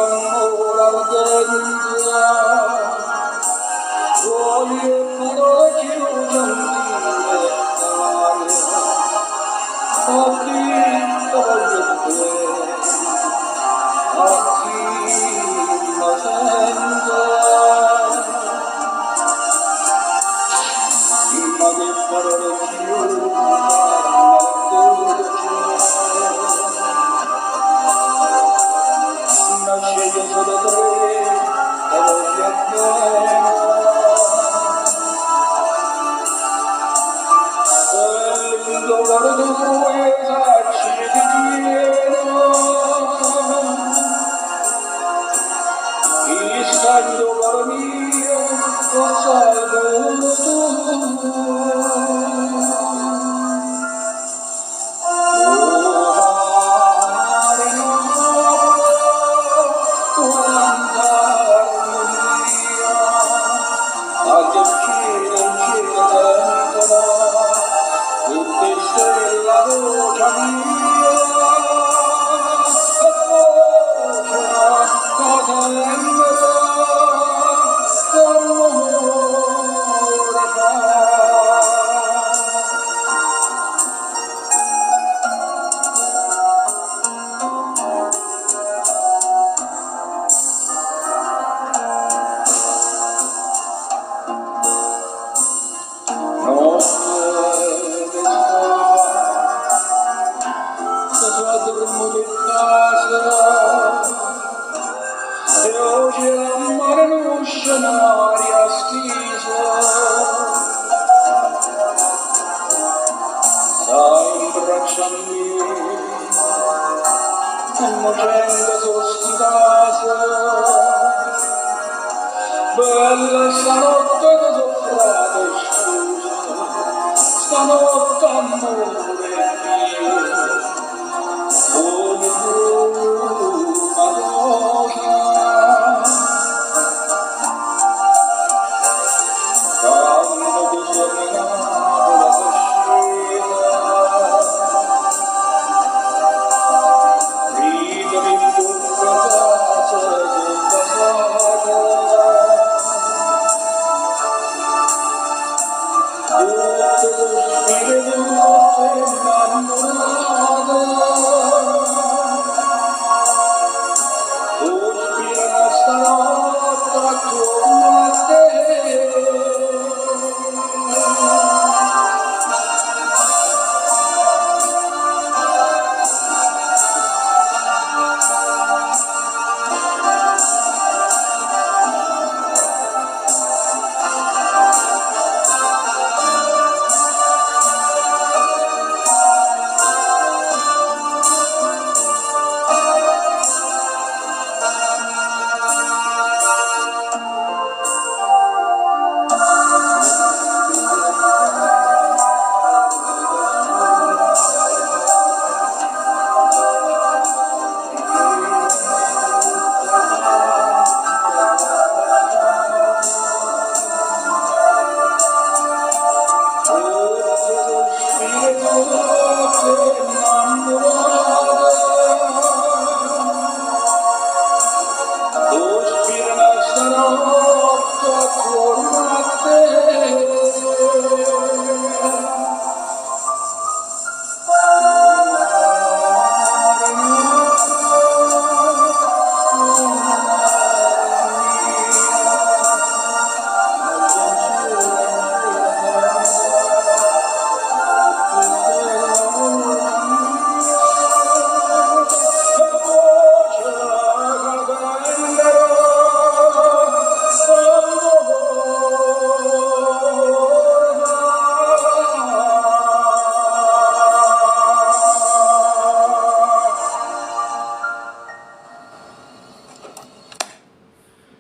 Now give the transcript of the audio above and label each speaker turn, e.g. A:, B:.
A: d'amore ardente, voglio parole più gentili a chi voglio bene, a chi mi sente, ma che parole più nasce io solo tre e voglio appena il dolore tuo esarci di pieno il scambio caro mio lo salvo tu. E oggi l'amore in un scenario schiso, sai in braccia a me, innocente sospirase, bella stanotte che soffrate scusa, stanotte amore.